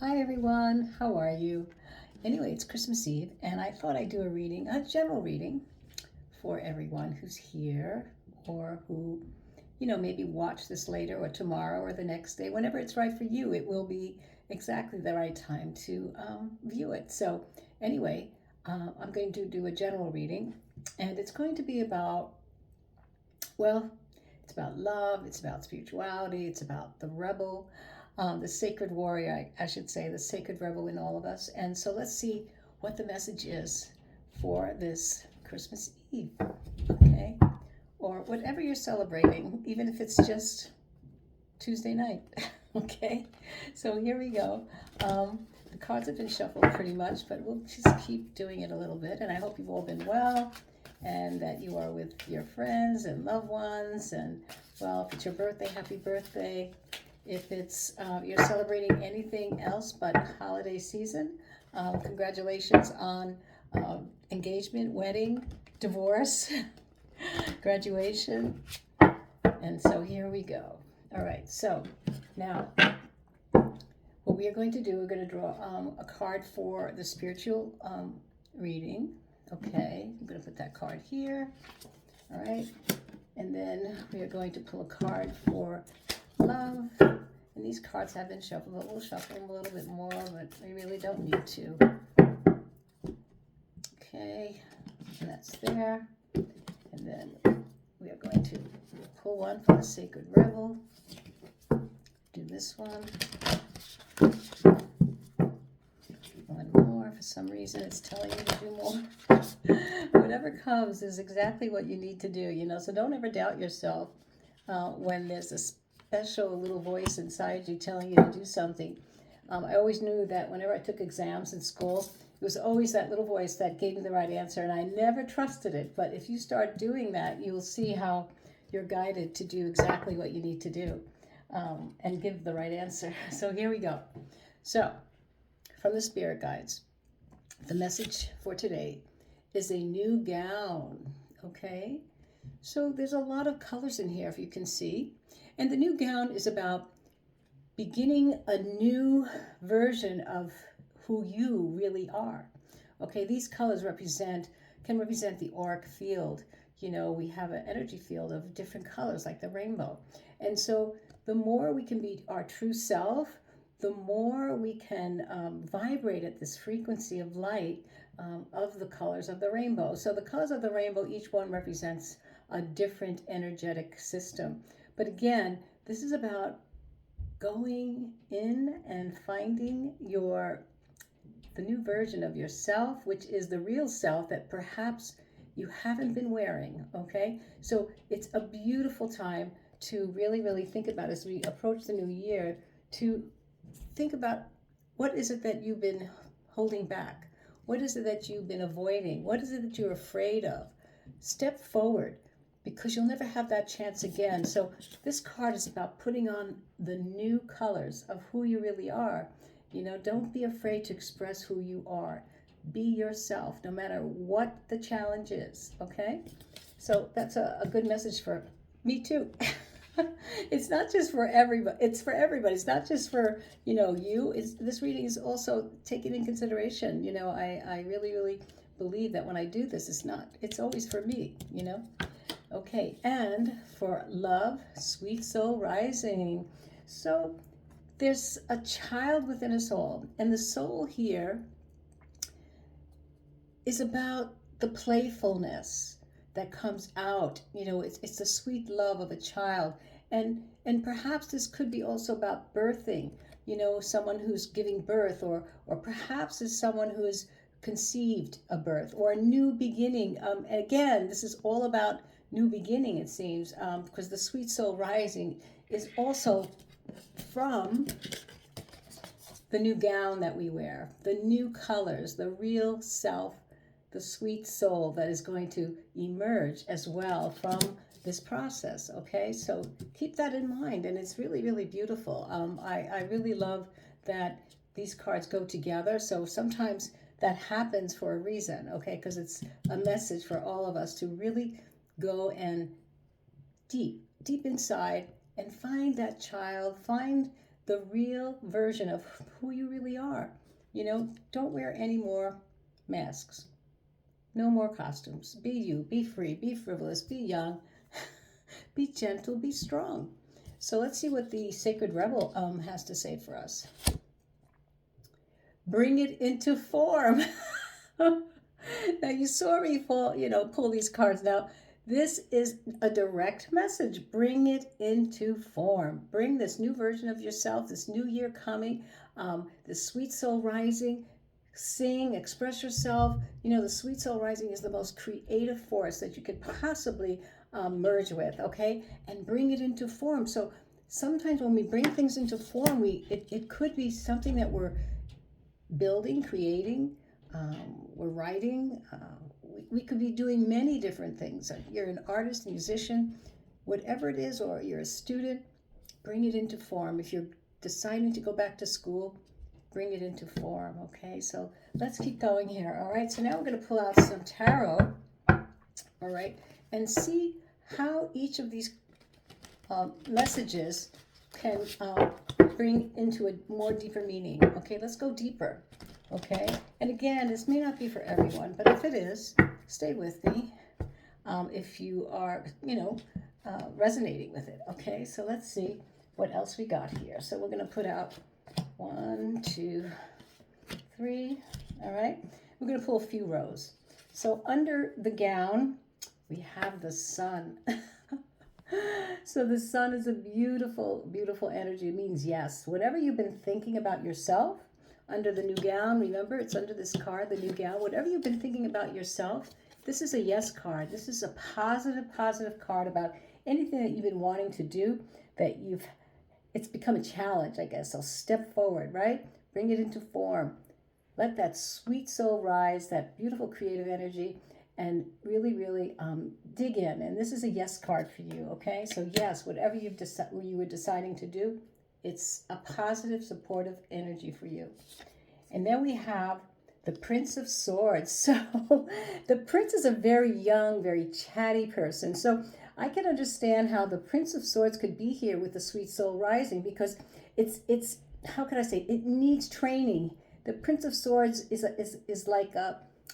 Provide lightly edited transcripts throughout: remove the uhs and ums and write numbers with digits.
Hi everyone, how are you? Anyway, it's Christmas Eve, and I thought I'd do a general reading for everyone who's here or who, maybe watch this later or tomorrow or the next day. Whenever it's right for you, it will be exactly the right time to view it. So, anyway, I'm going to do a general reading, and it's going to be about, well, it's about love, it's about spirituality, it's about the rebel, the sacred warrior, I should say, the sacred rebel in all of us. And so let's see what the message is for this Christmas Eve, okay? Or whatever you're celebrating, even if it's just Tuesday night, okay? So here we go. The cards have been shuffled pretty much, but we'll just keep doing it a little bit. And I hope you've all been well and that you are with your friends and loved ones. And, well, if it's your birthday, happy birthday. If it's you're celebrating anything else but holiday season, congratulations on engagement, wedding, divorce, graduation. And so here we go. All right, so now what we are going to do, we're going to draw a card for the spiritual reading. Okay, I'm going to put that card here. All right, and then we are going to pull a card for love. And these cards have been shuffled, but we'll shuffle them a little bit more, but we really don't need to. Okay, and that's there. And then we are going to pull one for the sacred rebel. Do this one. One more. For some reason, it's telling you to do more. Whatever comes is exactly what you need to do, so don't ever doubt yourself when there's a special little voice inside you telling you to do something. I always knew that whenever I took exams in school, it was always that little voice that gave me the right answer, and I never trusted it. But if you start doing that, you'll see how you're guided to do exactly what you need to do and give the right answer. So here we go. So, from the spirit guides, the message for today is a new gown, okay? So there's a lot of colors in here, if you can see. And the new gown is about beginning a new version of who you really are. Okay, these colors can represent the auric field. We have an energy field of different colors like the rainbow. And so the more we can be our true self, the more we can vibrate at this frequency of light of the colors of the rainbow. So the colors of the rainbow, each one represents a different energetic system. But again, this is about going in and finding the new version of yourself, which is the real self that perhaps you haven't been wearing, okay? So it's a beautiful time to really, really think about, as we approach the new year, to think about what is it that you've been holding back? What is it that you've been avoiding? What is it that you're afraid of? Step forward, because you'll never have that chance again. So this card is about putting on the new colors of who you really are. Don't be afraid to express who you are. Be yourself, no matter what the challenge is, okay? So that's a good message for me too. It's not just for everybody. It's for everybody. It's not just for, you. This reading is also taken in consideration. I really, really believe that when I do this, it's always for me, Okay, and for love, sweet soul rising. So there's a child within us all, and the soul here is about the playfulness that comes out. It's the sweet love of a child, and perhaps this could be also about birthing. Someone who's giving birth, or perhaps is someone who has conceived a birth or a new beginning. And again, this is all about new beginning, it seems, because the sweet soul rising is also from the new gown that we wear, the new colors, the real self, the sweet soul that is going to emerge as well from this process, okay? So keep that in mind, and it's really, really beautiful. I really love that these cards go together, so sometimes that happens for a reason, okay? Because it's a message for all of us to really go and deep inside and find that child, find the real version of who you really are. You know, don't wear any more masks. No more costumes. Be you, be free, be frivolous, be young, be gentle, be strong. So let's see what the Sacred Rebel has to say for us. Bring it into form. Now you saw me pull these cards. Now this is a direct message. Bring it into form. Bring this new version of yourself, this new year coming, this sweet soul rising. Sing, express yourself. You know, the sweet soul rising is the most creative force that you could possibly merge with, okay? And bring it into form. So sometimes when we bring things into form, it could be something that we're building, creating, we're writing. We could be doing many different things. You're an artist, musician, whatever it is, or you're a student, bring it into form. If you're deciding to go back to school, bring it into form, okay? So let's keep going here, all right? So now we're going to pull out some tarot, all right, and see how each of these messages can bring into a more deeper meaning, okay? Let's go deeper, okay? And again, this may not be for everyone, but if it is, stay with me if you are, resonating with it, okay? So let's see what else we got here. So we're going to put out 1, 2, 3. All right. We're going to pull a few rows. So under the gown, we have the sun. So the sun is a beautiful, beautiful energy. It means yes. Whatever you've been thinking about yourself under the new gown, remember it's under this card, the new gown. Whatever you've been thinking about yourself, this is a yes card. This is a positive, positive card about anything that you've been wanting to do that it's become a challenge, I guess. So step forward, right? Bring it into form. Let that sweet soul rise, that beautiful creative energy, and really, really dig in. And this is a yes card for you, okay? So yes, whatever you were deciding to do, it's a positive, supportive energy for you. And then we have the Prince of Swords. So the Prince is a very young, very chatty person. So I can understand how the Prince of Swords could be here with the Sweet Soul Rising, because it's how can I say, it needs training. The Prince of Swords is like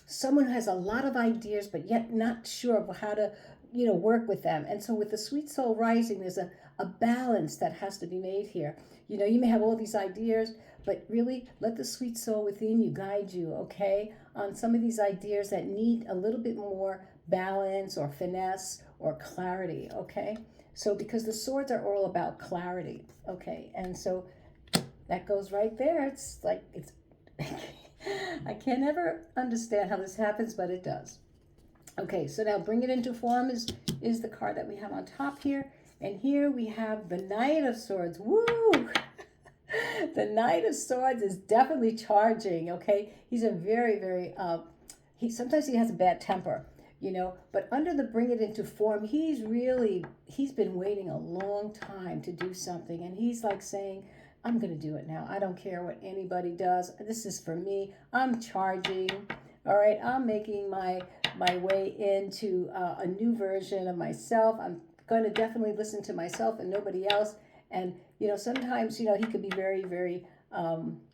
someone who has a lot of ideas but yet not sure of how to work with them. And so with the Sweet Soul Rising, there's a balance that has to be made here. You may have all these ideas, but really let the sweet soul within you guide you, okay, on some of these ideas that need a little bit more balance or finesse or clarity, okay? So because the swords are all about clarity, okay? And so that goes right there. It's like, I can never understand how this happens, but it does. Okay, so now bring it into form is the card that we have on top here. And here we have the Knight of Swords. Woo! The Knight of Swords is definitely charging, okay? He's a very, very, sometimes he has a bad temper, but under the bring it into form, he's been waiting a long time to do something. And he's like saying, I'm going to do it now. I don't care what anybody does. This is for me. I'm charging. All right. I'm making my way into a new version of myself. I'm going to definitely listen to myself and nobody else. And, sometimes, he could be very, very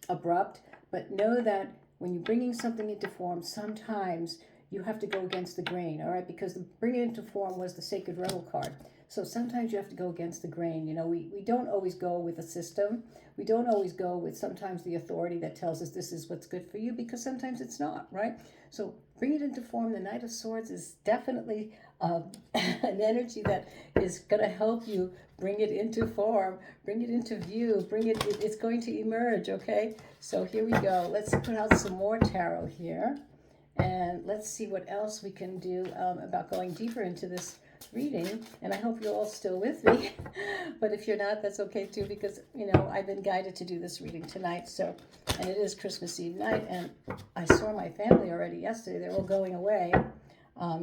abrupt, but know that when you're bringing something into form, sometimes you have to go against the grain, all right? Because the bring it into form was the Sacred Rebel card. So sometimes you have to go against the grain. We don't always go with a system. We don't always go with sometimes the authority that tells us this is what's good for you, because sometimes it's not, right? So bring it into form. The Knight of Swords is definitely an energy that is going to help you bring it into form, bring it into view, it's going to emerge, okay? So here we go. Let's put out some more tarot here. And let's see what else we can do about going deeper into this reading. And I hope you're all still with me. But if you're not, that's okay too, because, I've been guided to do this reading tonight. So, and it is Christmas Eve night. And I saw my family already yesterday. They're all going away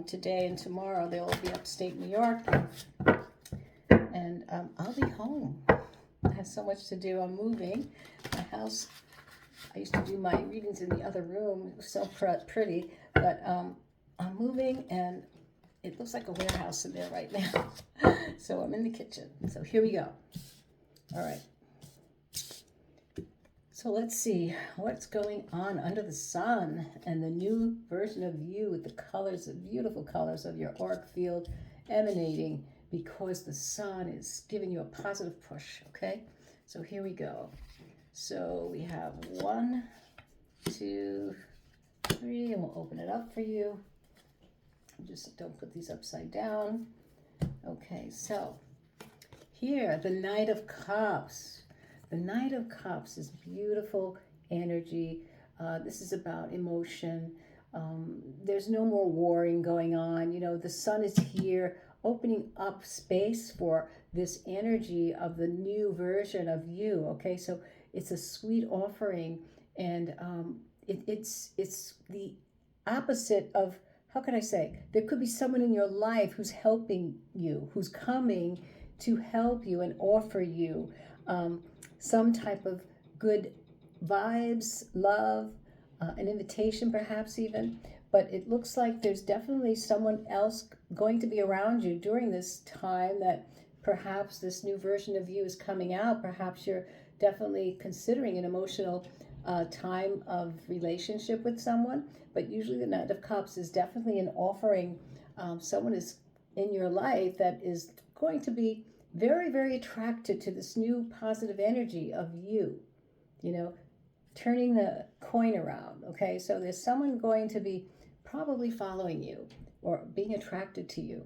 today and tomorrow. They'll all be upstate New York. And I'll be home. I have so much to do. I'm moving. My house, I used to do my readings in the other room. It was so pretty, but I'm moving and it looks like a warehouse in there right now. So I'm in the kitchen. So here we go. All right. So let's see what's going on under the sun and the new version of you with the colors, the beautiful colors of your auric field emanating because the sun is giving you a positive push, okay? So here we go. So we have 1, 2, 3, and we'll open it up for you. Just don't put these upside down. Okay, so here, the Knight of Cups. The Knight of Cups is beautiful energy. This is about emotion. There's no more warring going on. You know, the sun is here opening up space for this energy of the new version of you. Okay, so it's a sweet offering, and it's the opposite of, how can I say? There could be someone in your life who's helping you, who's coming to help you and offer you some type of good vibes, love, an invitation perhaps even. But it looks like there's definitely someone else going to be around you during this time that perhaps this new version of you is coming out. Perhaps you're definitely considering an emotional time of relationship with someone. But usually the Knight of Cups is definitely an offering. Someone is in your life that is going to be very, very attracted to this new positive energy of you, you know, turning the coin around, okay? So there's someone going to be probably following you or being attracted to you.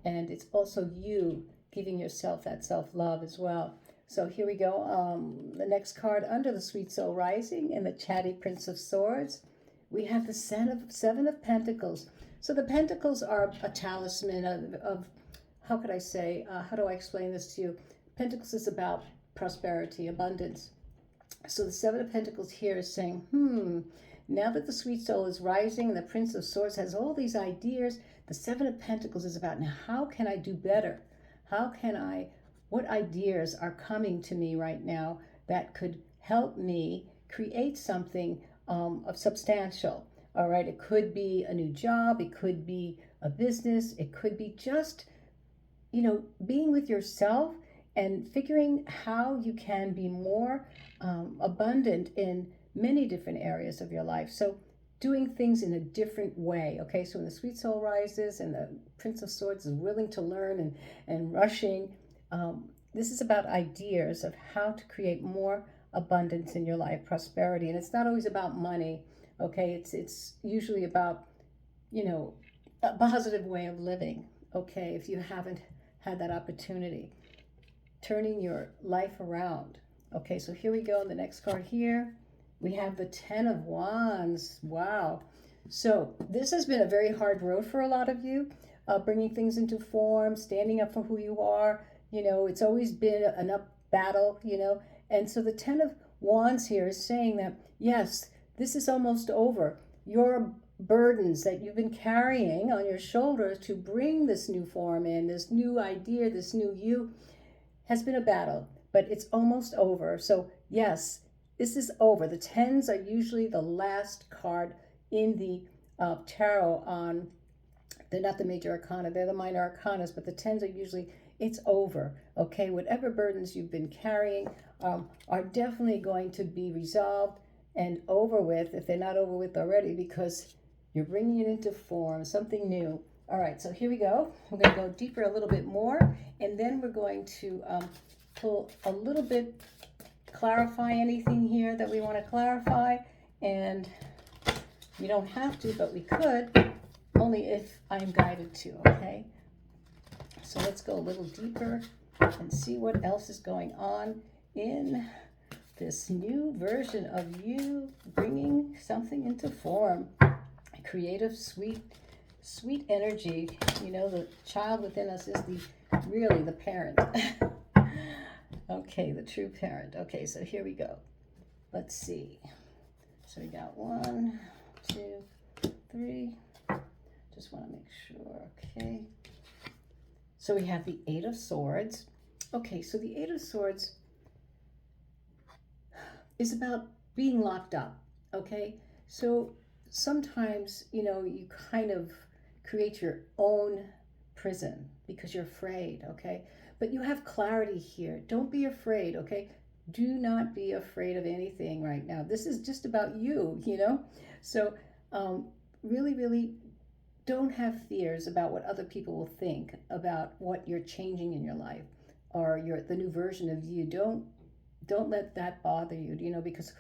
And it's also you giving yourself that self-love as well. So here we go. The next card under the Sweet Soul Rising and the Chatty Prince of Swords, we have the Seven of Pentacles. So the Pentacles are a talisman of how could I say, how do I explain this to you? Pentacles is about prosperity, abundance. So the Seven of Pentacles here is saying, now that the Sweet Soul is rising and the Prince of Swords has all these ideas, the Seven of Pentacles is about, now how can I do better? What ideas are coming to me right now that could help me create something of substantial? All right, it could be a new job, it could be a business, it could be just, you know, being with yourself and figuring how you can be more abundant in many different areas of your life. So doing things in a different way, okay? So when the Sweet Soul rises and the Prince of Swords is willing to learn and rushing, this is about ideas of how to create more abundance in your life, prosperity. And it's not always about money, okay? It's usually about, you know, a positive way of living, okay? If you haven't had that opportunity, turning your life around. Okay, so here we go. The next card here, we have the Ten of Wands. Wow. So this has been a very hard road for a lot of you, bringing things into form, standing up for who you are. You know, it's always been an up battle, you know. And so the Ten of Wands here is saying that, yes, this is almost over. Your burdens that you've been carrying on your shoulders to bring this new form in, this new idea, this new you, has been a battle, but it's almost over. So yes, this is over. The tens are usually the last card in the tarot on, they're not the major arcana, they're the minor arcanas, but the tens are usually, it's over, okay? Whatever burdens you've been carrying are definitely going to be resolved and over with, if they're not over with already, because you're bringing it into form, something new. All right, so here we go. We're going to go deeper a little bit more, and then we're going to pull a little bit, clarify anything here that we want to clarify. And you don't have to, but we could, only if I'm guided to, okay? So let's go a little deeper and see what else is going on in this new version of you bringing something into form. Creative, sweet energy. You know, the child within us is really the parent. Okay, the true parent. Okay, so here we go. Let's see. So we got 1, 2, 3. Just want to make sure. Okay. So we have the Eight of Swords. Okay, so the Eight of Swords is about being locked up. Okay, so sometimes, you know, you kind of create your own prison because you're afraid, okay? But you have clarity here. Don't be afraid, okay? Do not be afraid of anything right now. This is just about you, you know? So, really, really don't have fears about what other people will think about what you're changing in your life or the new version of you. Don't let that bother you, you know, because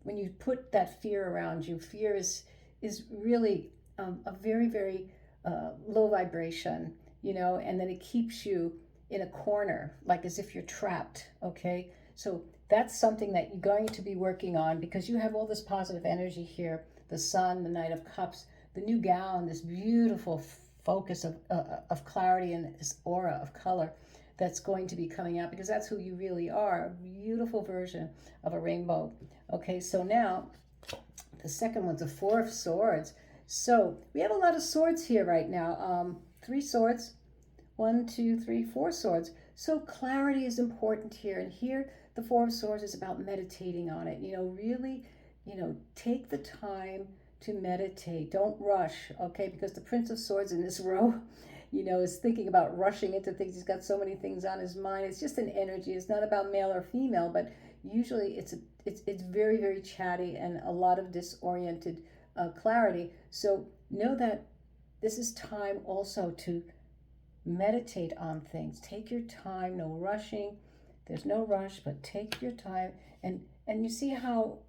when you put that fear around you, fear is really a very, very low vibration, you know, and then it keeps you in a corner, like as if you're trapped, okay? So that's something that you're going to be working on because you have all this positive energy here, the sun, the Knight of Cups, the new gown, this beautiful focus of clarity and this aura of color that's going to be coming out because that's who you really are, a beautiful version of a rainbow. Okay, so now the second one's a Four of Swords. So we have a lot of swords here right now. 3 swords, 1, 2, 3, 4 swords. So clarity is important here. And here the Four of Swords is about meditating on it. You know, really, you know, take the time to meditate. Don't rush, okay? Because the Prince of Swords in this row, you know, is thinking about rushing into things. He's got so many things on his mind. It's just an energy. It's not about male or female, but usually it's very, very chatty and a lot of disoriented clarity. So know that this is time also to meditate on things. Take your time, no rushing. There's no rush, but take your time. And you see how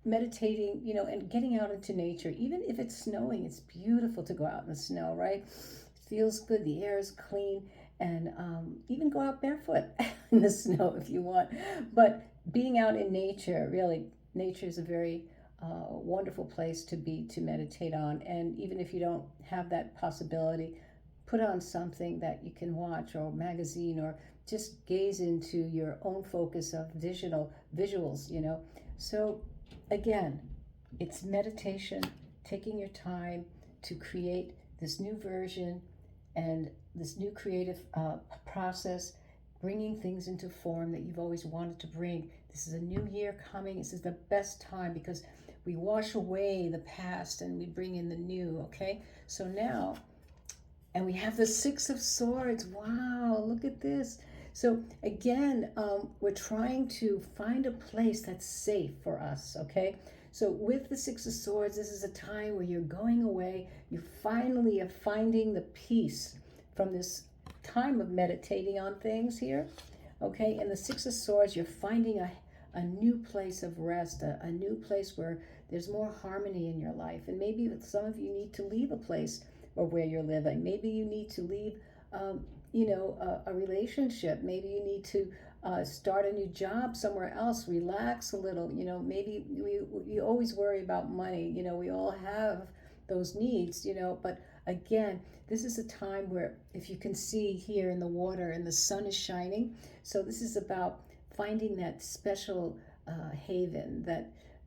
meditating, you know, and getting out into nature, even if it's snowing, it's beautiful to go out in the snow, right? It feels good. The air is clean. And even go out barefoot in the snow if you want. But being out in nature, really, nature is a very wonderful place to be, to meditate on. And even if you don't have that possibility, put on something that you can watch or a magazine or just gaze into your own focus of visuals, you know. So again, it's meditation, taking your time to create this new version and this new creative process, bringing things into form that you've always wanted to bring. This is a new year coming. This is the best time because we wash away the past and we bring in the new, okay? So now, and we have the Six of Swords. Wow, look at this. So again, we're trying to find a place that's safe for us, okay? So with the Six of Swords, this is a time where you're going away. You finally are finding the peace from this time of meditating on things here, okay? And the Six of Swords, you're finding a new place of rest, a new place where there's more harmony in your life. And maybe some of you need to leave a place or where you're living. Maybe you need to leave, you know, a relationship. Maybe you need to start a new job somewhere else, relax a little. You know, maybe we always worry about money. You know, we all have those needs, you know, but again, this is a time where if you can see here in the water and the sun is shining. So this is about finding that special haven,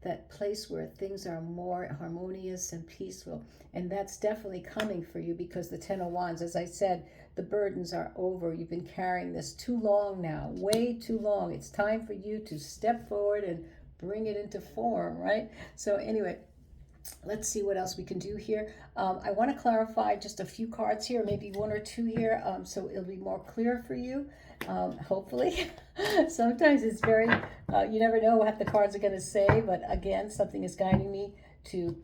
that place where things are more harmonious and peaceful. And that's definitely coming for you because the Ten of Wands, as I said, the burdens are over. You've been carrying this too long now, way too long. It's time for you to step forward and bring it into form, right? So anyway, let's see what else we can do here. I want to clarify just a few cards here, maybe 1 or 2 here, so it'll be more clear for you, hopefully. Sometimes it's very, you never know what the cards are going to say, but again, something is guiding me to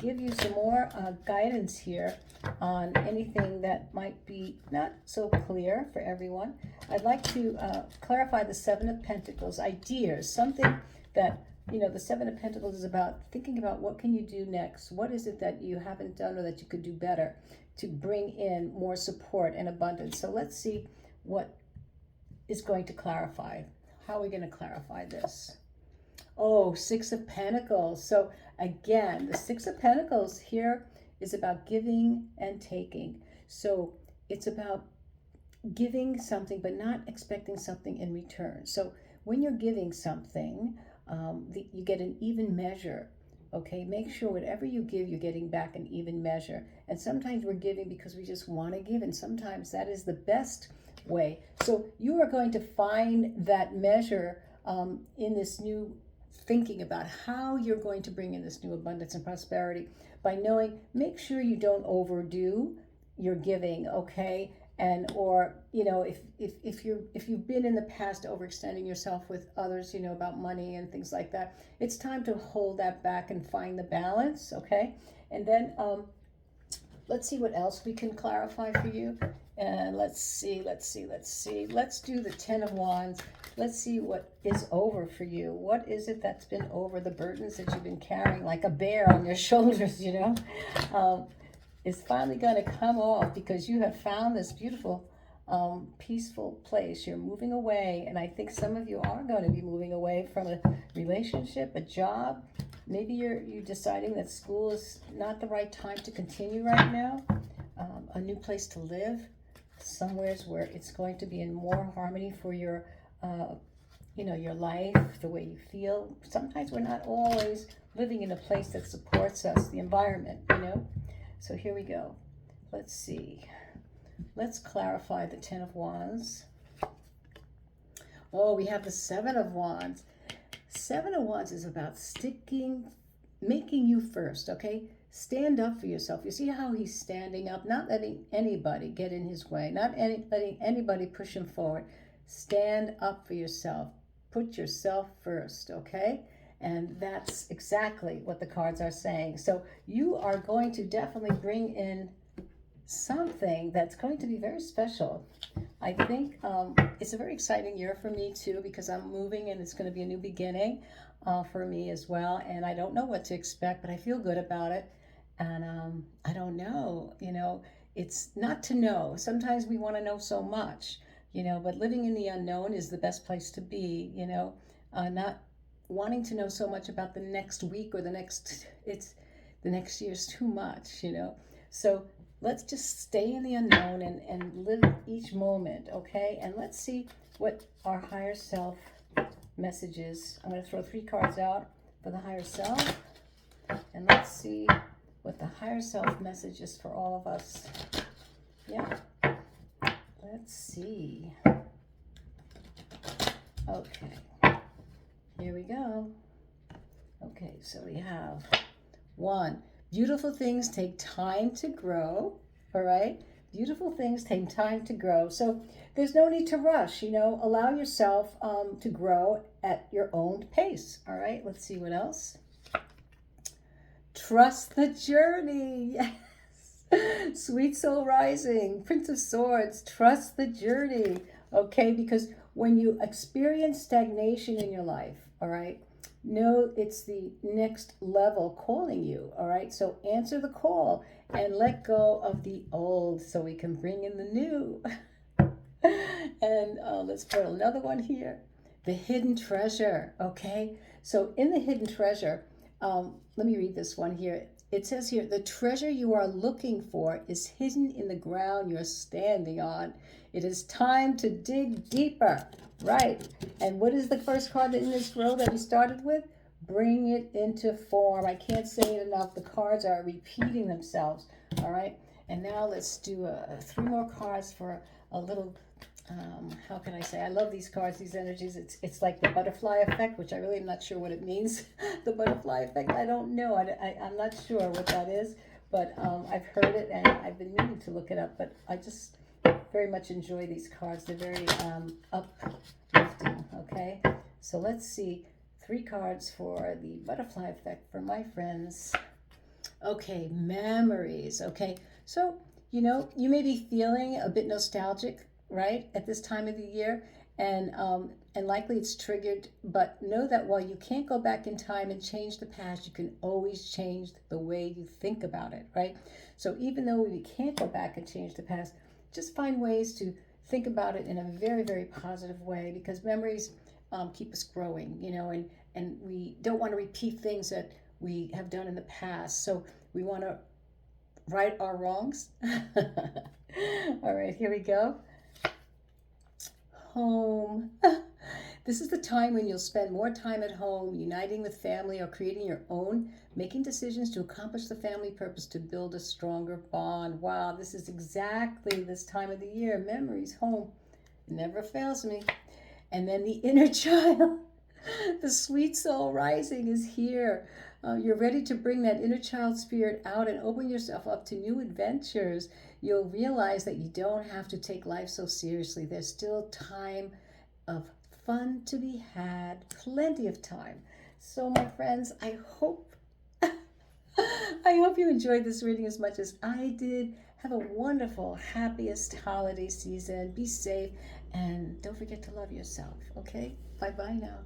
give you some more guidance here on anything that might be not so clear for everyone. I'd like to clarify the Seven of Pentacles, ideas, something that, you know, the Seven of Pentacles is about thinking about what can you do next? What is it that you haven't done or that you could do better to bring in more support and abundance? So let's see what is going to clarify. How are we going to clarify this? Oh, Six of Pentacles. So again, the Six of Pentacles here is about giving and taking. So it's about giving something but not expecting something in return. So when you're giving something, you get an even measure, okay? Make sure whatever you give, you're getting back an even measure. And sometimes we're giving because we just want to give, and sometimes that is the best way. So you are going to find that measure in this new thinking about how you're going to bring in this new abundance and prosperity by knowing, make sure you don't overdo your giving, okay? And or if you've been in the past overextending yourself with others, about money and things like that, it's time to hold that back and find the balance. Okay. And then let's see what else we can clarify for you. And let's see. Let's do the 10 of Wands. Let's see what is over for you. What is it that's been over, the burdens that you've been carrying like a bear on your shoulders, is finally going to come off because you have found this beautiful, peaceful place. You're moving away, and I think some of you are going to be moving away from a relationship, a job. Maybe you're deciding that school is not the right time to continue right now. A new place to live, somewheres where it's going to be in more harmony for your, your life, the way you feel. Sometimes we're not always living in a place that supports us, the environment, So here we go. Let's see. Let's clarify the 10 of Wands. Oh, we have the 7 of Wands. 7 of Wands is about making you first, okay? Stand up for yourself. You see how he's standing up, not letting anybody get in his way, not letting anybody push him forward. Stand up for yourself. Put yourself first, okay? And that's exactly what the cards are saying. So you are going to definitely bring in something that's going to be very special. I think it's a very exciting year for me too, because I'm moving and it's going to be a new beginning for me as well. And I don't know what to expect, but I feel good about it. And I don't know, it's not to know. Sometimes we want to know so much, but living in the unknown is the best place to be, not wanting to know so much about the next week or the next year's too much, So let's just stay in the unknown and live each moment, okay? And let's see what our higher self message is. I'm going to throw 3 cards out for the higher self. And let's see what the higher self message is for all of us. Yeah. Let's see. Okay. Here we go. Okay, so we have 1. Beautiful things take time to grow, all right? Beautiful things take time to grow. So there's no need to rush, Allow yourself to grow at your own pace, all right? Let's see what else. Trust the journey, yes. Sweet Soul Rising, Prince of Swords, trust the journey, okay? Because when you experience stagnation in your life, all right, know it's the next level calling you, all right? So answer the call and let go of the old so we can bring in the new. And let's put another one here. The hidden treasure, okay? So in the hidden treasure, let me read this one here. It says here, the treasure you are looking for is hidden in the ground you're standing on. It is time to dig deeper. Right. And what is the first card in this row that we started with? Bring it into form. I can't say it enough. The cards are repeating themselves. All right. And now let's do 3 more cards for a little, how can I say? I love these cards, these energies. It's like the butterfly effect, which I really am not sure what it means. The butterfly effect, I don't know. I'm not sure what that is. But I've heard it and I've been meaning to look it up. But I just very much enjoy these cards. They're very uplifting, okay? So let's see 3 cards for the butterfly effect for my friends. Okay, memories, okay? So, you may be feeling a bit nostalgic, right, at this time of the year, and likely it's triggered, but know that while you can't go back in time and change the past, you can always change the way you think about it, right? So even though we can't go back and change the past, just find ways to think about it in a very, very positive way, because memories keep us growing, and we don't want to repeat things that we have done in the past. So we want to right our wrongs. All right, here we go. Home. This is the time when you'll spend more time at home, uniting with family or creating your own, making decisions to accomplish the family purpose to build a stronger bond. Wow, this is exactly this time of the year. Memories, home, never fails me. And then the inner child, the sweet soul rising is here. You're ready to bring that inner child spirit out and open yourself up to new adventures. You'll realize that you don't have to take life so seriously. There's still time of fun to be had, plenty of time. So, my friends, I hope you enjoyed this reading as much as I did. Have a wonderful, happiest holiday season. Be safe and don't forget to love yourself, okay? Bye-bye now.